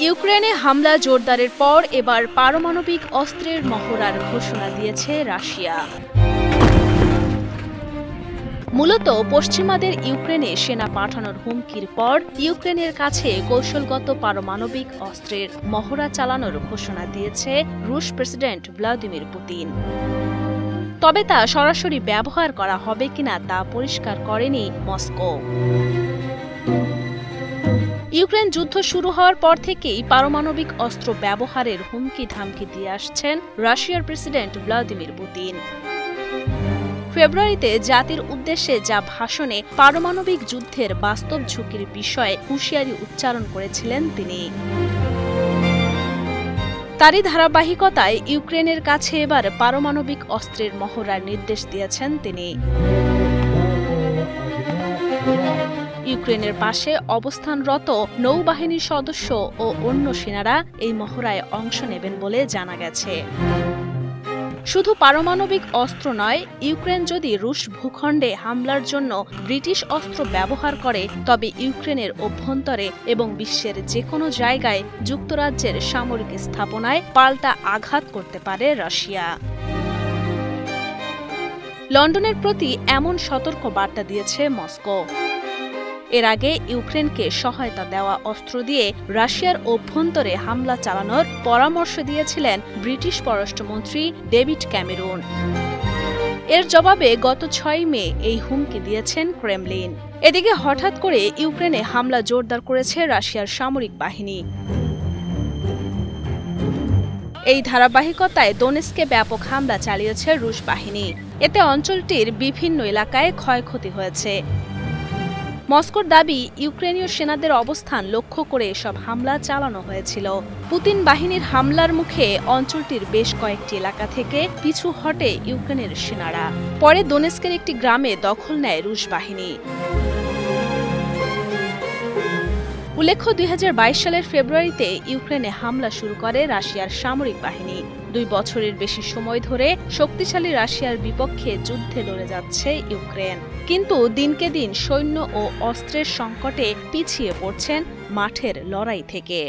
ইউক্রেনে হামলা জোরদারের পর এবার পারমাণবিক অস্ত্রের মহড়ার ঘোষণা দিয়েছে রাশিয়া। মূলত পশ্চিমাদের ইউক্রেনে সেনা পাঠানোর হুমকির পর ইউক্রেনের কাছে কৌশলগত পারমাণবিক অস্ত্রের মহড়া চালানোর ঘোষণা দিয়েছে রুশ প্রেসিডেন্ট ভ্লাদিমির পুতিন। তবে তা সরাসরি ব্যবহার করা হবে কিনা তা পরিষ্কার করেনি মস্কো। ইউক্রেন যুদ্ধ শুরু হওয়ার পর থেকেই পারমাণবিক অস্ত্র ব্যবহারের হুমকি ধামকি দিয়ে আসছেন রাশিয়ার প্রেসিডেন্ট ভ্লাদিমির পুতিন। ফেব্রুয়ারিতে জাতির উদ্দেশ্যে যা ভাষণে পারমাণবিক যুদ্ধের বাস্তব ঝুঁকির বিষয়ে হুঁশিয়ারি উচ্চারণ করেছিলেন তিনি। তারই ধারাবাহিকতায় ইউক্রেনের কাছে এবার পারমাণবিক অস্ত্রের মহড়ার নির্দেশ দিয়েছেন তিনি। ইউক্রেনের পাশে অবস্থানরত নৌবাহিনীর সদস্য ও অন্য সেনারা এই মহড়ায় অংশ নেবেন বলে জানা গেছে। শুধু পারমাণবিক অস্ত্র নয়, ইউক্রেন যদি রুশ ভূখণ্ডে হামলার জন্য ব্রিটিশ অস্ত্র ব্যবহার করে তবে ইউক্রেনের অভ্যন্তরে এবং বিশ্বের যে কোনো জায়গায় যুক্তরাজ্যের সামরিক স্থাপনায় পাল্টা আঘাত করতে পারে রাশিয়া। লন্ডনের প্রতি এমন সতর্ক বার্তা দিয়েছে মস্কো। এর আগে ইউক্রেনকে সহায়তা দেওয়া অস্ত্র দিয়ে রাশিয়ার অভ্যন্তরে হামলা চালানোর পরামর্শ দিয়েছিলেন ব্রিটিশ পররাষ্ট্রমন্ত্রী ডেভিড ক্যামেরন। এর জবাবে গত ৬ মে এই হুমকি দিয়েছেন ক্রেমলিন। এদিকে হঠাৎ করে ইউক্রেনে হামলা জোরদার করেছে রাশিয়ার সামরিক বাহিনী। এই ধারাবাহিকতায় দোনেস্কে ব্যাপক হামলা চালিয়েছে রুশ বাহিনী। এতে অঞ্চলটির বিভিন্ন এলাকায় ক্ষয়ক্ষতি হয়েছে। মস্কোর দাবি, ইউক্রেনীয় সেনাদের অবস্থান লক্ষ্য করে এসব হামলা চালানো হয়েছিল। পুতিন বাহিনীর হামলার মুখে অঞ্চলটির বেশ কয়েকটি এলাকা থেকে পিছু হটে ইউক্রেনের সেনারা। পরে দোনেস্কের একটি গ্রামে দখল নেয় রুশ বাহিনী। উল্লেখ্য, ২০২২ সালের ফেব্রুয়ারিতে ইউক্রেনে হামলা শুরু করে রাশিয়ার সামরিক বাহিনী। ২ বছরের বেশি সময় ধরে শক্তিশালী রাশিয়ার বিপক্ষে যুদ্ধে লড়ে যাচ্ছে ইউক্রেন। কিন্তু দিনকে দিন সৈন্য ও অস্ত্রের সংকটে পিছিয়ে পড়ছেন মাঠের লড়াই থেকে।